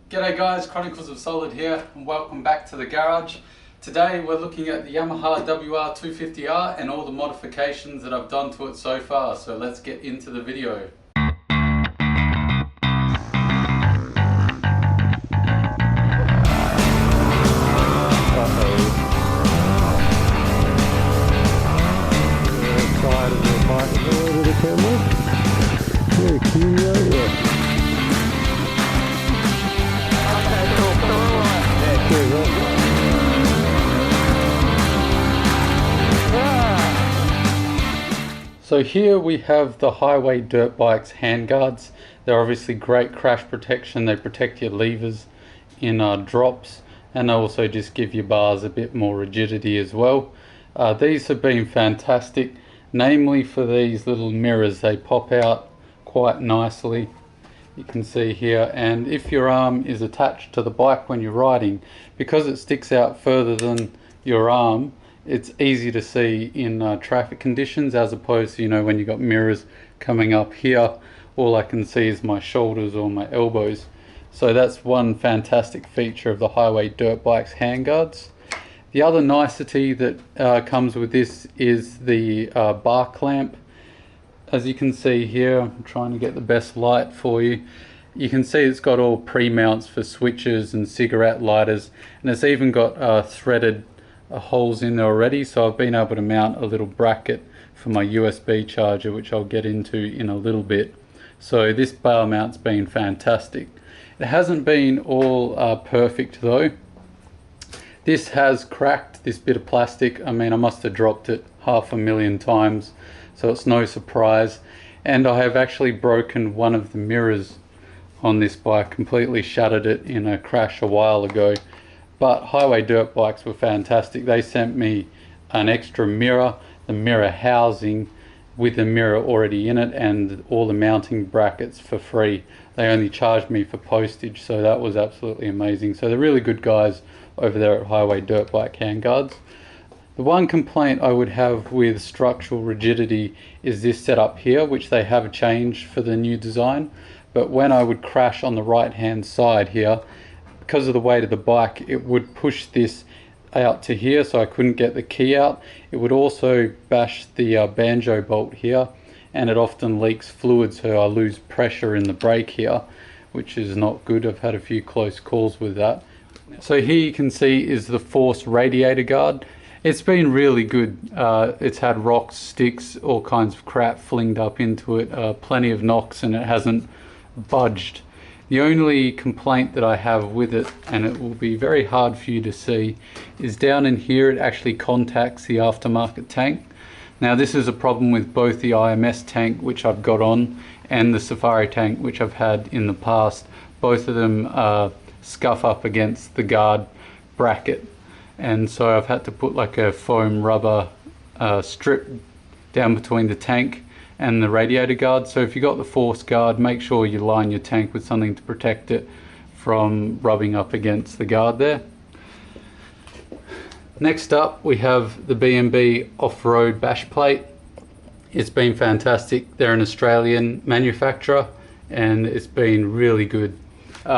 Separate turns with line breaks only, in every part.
G'day guys, Chronicles of Solid here and welcome back to the garage. Today we're looking at the Yamaha WR250R and all the modifications that I've done to it so far, so let's get into the video. So here we have the highway dirt bikes handguards. They're obviously great crash protection. They protect your levers in drops, and they also just give your bars a bit more rigidity as well. These have been fantastic, namely for these little mirrors. They pop out quite nicely, you can see here, and if your arm is attached to the bike when you're riding, because it sticks out further than your arm, it's easy to see in traffic conditions, as opposed to, when you've got mirrors coming up here, all I can see is my shoulders or my elbows. So that's one fantastic feature of the highway dirt bikes handguards. The other nicety that comes with this is the bar clamp. As you can see here, I'm trying to get the best light for you. You can see it's got all pre-mounts for switches and cigarette lighters, and it's even got threaded holes in there already, so I've been able to mount a little bracket for my USB charger, which I'll get into in a little bit. So this bar mount's been fantastic. It hasn't been all perfect though. This has cracked, this bit of plastic. I mean, I must have dropped it 500,000 times, so it's no surprise. And I have actually broken one of the mirrors on this bike, completely shattered it in a crash a while ago. But highway dirt bikes were fantastic. They sent me an extra mirror, the mirror housing with the mirror already in it, and all the mounting brackets for free. They only charged me for postage, so that was absolutely amazing. So they're really good guys over there at Highway Dirt Bike Handguards. The one complaint I would have with structural rigidity is this setup here, which they have changed for the new design. But when I would crash on the right hand side here, because of the weight of the bike, it would push this out to here, so I couldn't get the key out. It would also bash the banjo bolt here, and it often leaks fluid, so I lose pressure in the brake here, which is not good. I've had a few close calls with that. So here you can see is the Force Radiator Guard. It's been really good. It's had rocks, sticks, all kinds of crap flinged up into it, plenty of knocks, and it hasn't budged. The only complaint that I have with it, and it will be very hard for you to see, is down in here it actually contacts the aftermarket tank. Now this is a problem with both the IMS tank, which I've got on, and the Safari tank, which I've had in the past. Both of them scuff up against the guard bracket, and so I've had to put like a foam rubber strip down between the tank and the radiator guard. So if you got the Force guard, make sure you line your tank with something to protect it from rubbing up against the guard there. Next up we have the B&B off-road bash plate. It's been fantastic. They're an Australian manufacturer and it's been really good.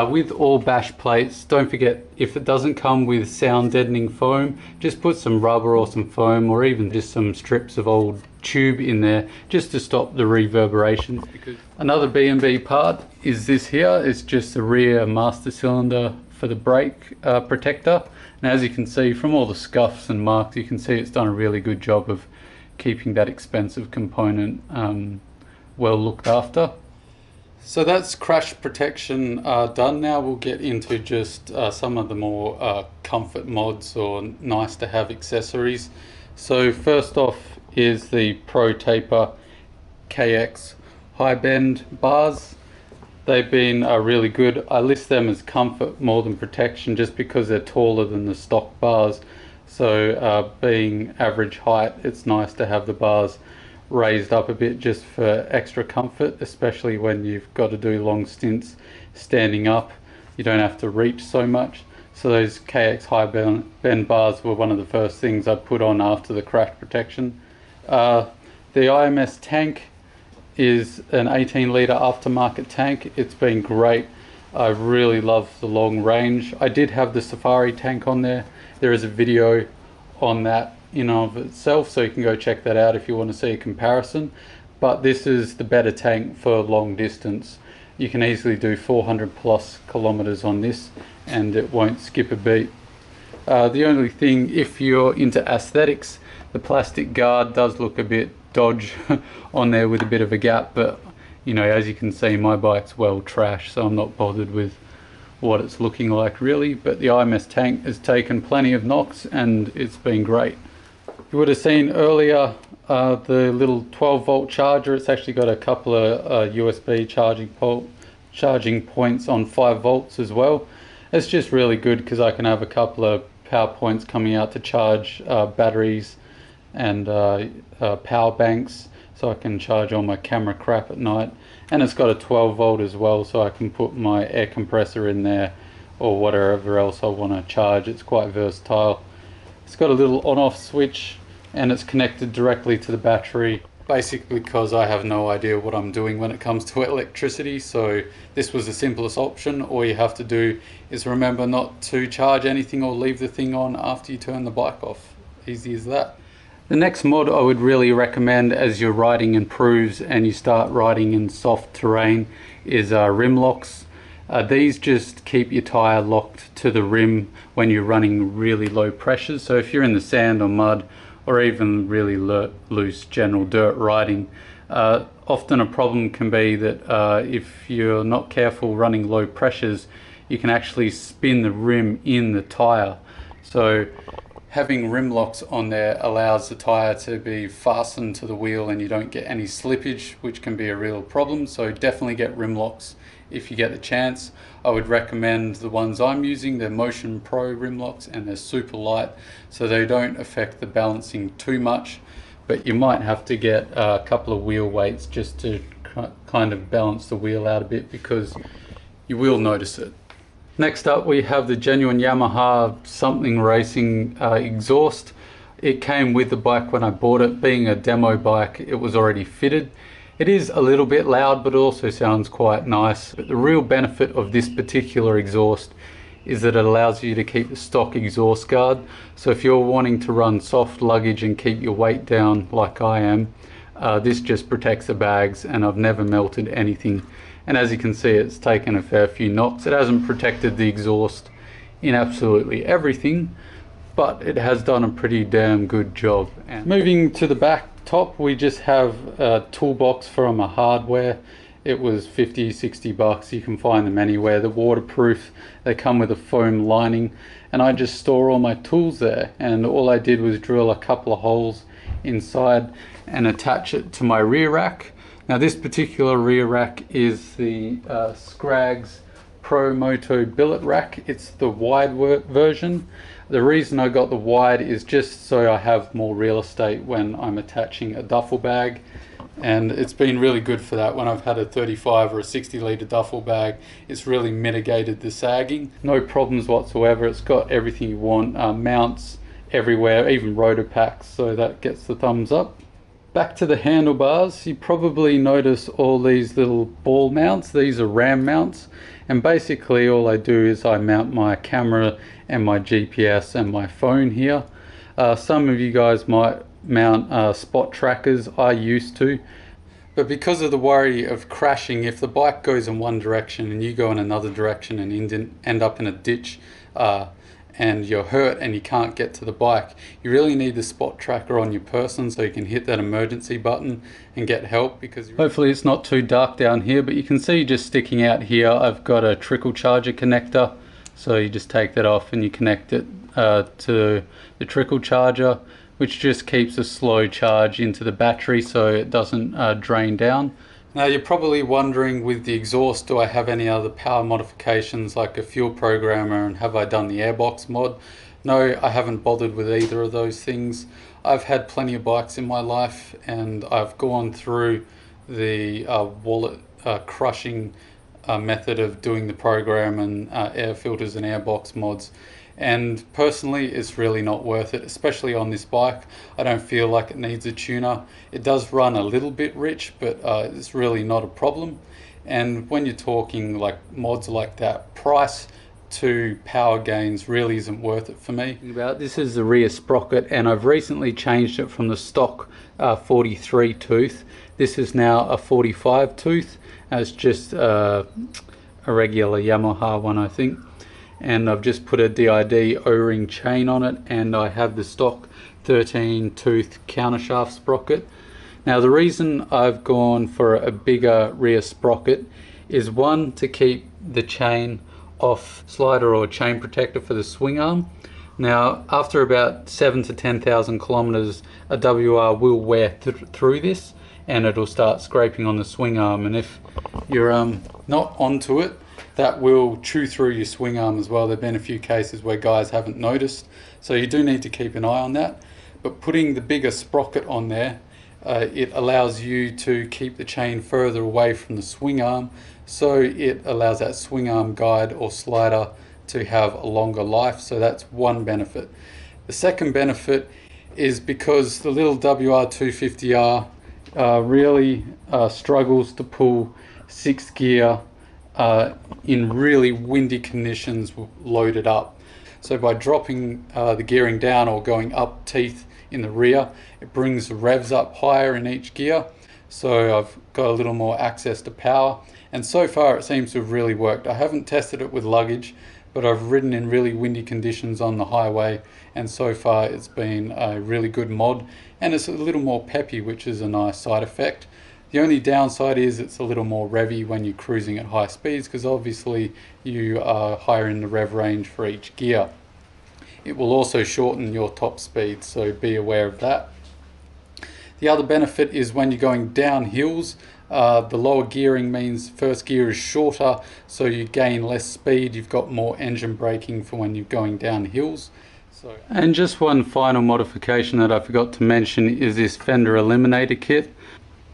With all bash plates, don't forget, if it doesn't come with sound deadening foam, just put some rubber or some foam, or even just some strips of old tube in there, just to stop the reverberation. Another B&B part is this here. It's just the rear master cylinder for the brake protector, and as you can see from all the scuffs and marks, you can see it's done a really good job of keeping that expensive component well looked after. So that's crash protection done. Now we'll get into just some of the more comfort mods or nice to have accessories. So first off is the Pro Taper KX high bend bars. They've been really good. I list them as comfort more than protection, just because they're taller than the stock bars. So being average height, it's nice to have the bars raised up a bit just for extra comfort, especially when you've got to do long stints standing up. You don't have to reach so much. So those KX high bend bars were one of the first things I put on after the crash protection. The IMS tank is an 18 litre aftermarket tank. It's been great. I really love the long range. I did have the Safari tank on there. There is a video on that in of itself, so you can go check that out if you want to see a comparison. But this is the better tank for long distance. You can easily do 400 plus kilometers on this and it won't skip a beat. The only thing, if you're into aesthetics, the plastic guard does look a bit dodge on there with a bit of a gap, but you know, as you can see, my bike's well trashed, so I'm not bothered with what it's looking like really. But the IMS tank has taken plenty of knocks and it's been great. You would have seen earlier the little 12 volt charger. It's actually got a couple of USB charging points on 5 volts as well. It's just really good because I can have a couple of power points coming out to charge batteries and power banks, so I can charge all my camera crap at night. And it's got a 12 volt as well, so I can put my air compressor in there or whatever else I want to charge. It's quite versatile. It's got a little on off switch and it's connected directly to the battery, basically because I have no idea what I'm doing when it comes to electricity. So this was the simplest option. All you have to do is remember not to charge anything or leave the thing on after you turn the bike off. Easy as that. The next mod I would really recommend as your riding improves and you start riding in soft terrain is rim locks. These just keep your tyre locked to the rim when you're running really low pressures. So if you're in the sand or mud or even really loose general dirt riding, often a problem can be that if you're not careful running low pressures, you can actually spin the rim in the tyre. So having rim locks on there allows the tyre to be fastened to the wheel and you don't get any slippage, which can be a real problem. So definitely get rim locks if you get the chance. I would recommend the ones I'm using. They're Motion Pro rim locks and they're super light, so they don't affect the balancing too much, but you might have to get a couple of wheel weights just to kind of balance the wheel out a bit, because you will notice it. Next up we have the genuine Yamaha something racing exhaust. It came with the bike when I bought it. Being a demo bike, it was already fitted. It is a little bit loud, but it also sounds quite nice. But the real benefit of this particular exhaust is that it allows you to keep the stock exhaust guard. So if you're wanting to run soft luggage and keep your weight down like I am, this just protects the bags, and I've never melted anything. And as you can see, it's taken a fair few knocks. It hasn't protected the exhaust in absolutely everything, but it has done a pretty damn good job. And moving to the back top, we just have a toolbox from a hardware. It was 50-60 bucks. You can find them anywhere. They're waterproof. They come with a foam lining, and I just store all my tools there. And all I did was drill a couple of holes inside and attach it to my rear rack. Now this particular rear rack is the Scraggs Pro Moto billet rack. It's the wide version. The reason I got the wide is just so I have more real estate when I'm attaching a duffel bag, and it's been really good for that. When I've had a 35 or a 60 litre duffel bag, it's really mitigated the sagging. No problems whatsoever. It's got everything you want, mounts everywhere, even rotor packs, so that gets the thumbs up. Back to the handlebars, you probably notice all these little ball mounts. These are RAM mounts, and basically all I do is I mount my camera and my GPS and my phone here. Some of you guys might mount spot trackers. I used to, but because of the worry of crashing, if the bike goes in one direction and you go in another direction and end up in a ditch, and you're hurt and you can't get to the bike, you really need the spot tracker on your person so you can hit that emergency button and get help. Because hopefully it's not too dark down here, but you can see just sticking out here I've got a trickle charger connector. So you just take that off and you connect it to the trickle charger, which just keeps a slow charge into the battery so it doesn't drain down. Now you're probably wondering, with the exhaust, do I have any other power modifications like a fuel programmer, and have I done the airbox mod? No, I haven't bothered with either of those things. I've had plenty of bikes in my life and I've gone through the wallet crushing method of doing the program and air filters and airbox mods. And personally, it's really not worth it, especially on this bike. I don't feel like it needs a tuner. It does run a little bit rich, but it's really not a problem. And when you're talking like mods like that, price to power gains really isn't worth it for me. This is the rear sprocket, and I've recently changed it from the stock 43 tooth. This is now a 45 tooth. It's just a regular Yamaha one, I think. And I've just put a DID O-ring chain on it, and I have the stock 13 tooth countershaft sprocket. Now the reason I've gone for a bigger rear sprocket is, one, to keep the chain off slider or chain protector for the swing arm. Now after about 7 to 10,000 kilometers, a WR will wear through this and it'll start scraping on the swing arm, and if you're not onto it, that will chew through your swing arm as well. There have been a few cases where guys haven't noticed, so you do need to keep an eye on that. But putting the bigger sprocket on there, it allows you to keep the chain further away from the swing arm, so it allows that swing arm guide or slider to have a longer life. So that's one benefit. The second benefit is because the little WR250R really struggles to pull 6th gear in really windy conditions loaded up. So by dropping the gearing down or going up teeth in the rear, it brings the revs up higher in each gear, so I've got a little more access to power, and so far it seems to have really worked. I haven't tested it with luggage, but I've ridden in really windy conditions on the highway, and so far it's been a really good mod, and it's a little more peppy, which is a nice side effect. The only downside is it's a little more revvy when you're cruising at high speeds, because obviously you are higher in the rev range for each gear. It will also shorten your top speed, so be aware of that. The other benefit is when you're going down hills, the lower gearing means first gear is shorter, so you gain less speed. You've got more engine braking for when you're going down hills. And just one final modification that I forgot to mention is this fender eliminator kit.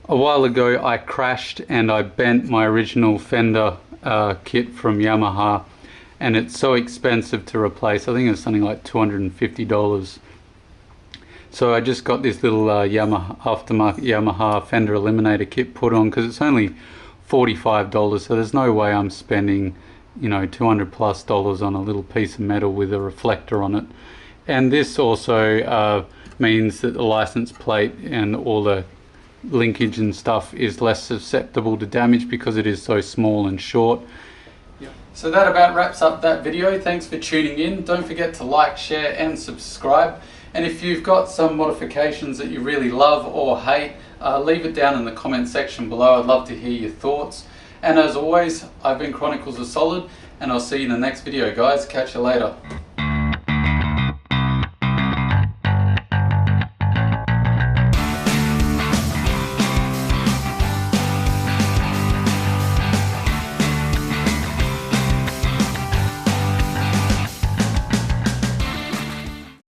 A while ago I crashed and I bent my original fender kit from Yamaha, and it's so expensive to replace. I think it's something like $250. So I just got this little Yamaha aftermarket Yamaha fender eliminator kit put on, because it's only $45, so there's no way I'm spending, you know, $200+ on a little piece of metal with a reflector on it. And this also means that the license plate and all the linkage and stuff is less susceptible to damage because it is so small and short. So that about wraps up that video. Thanks for tuning in. Don't forget to like, share and subscribe. And if you've got some modifications that you really love or hate, leave it down in the comment section below. I'd love to hear your thoughts. And as always, I've been Chronicles of Solid, and I'll see you in the next video, guys. Catch you later.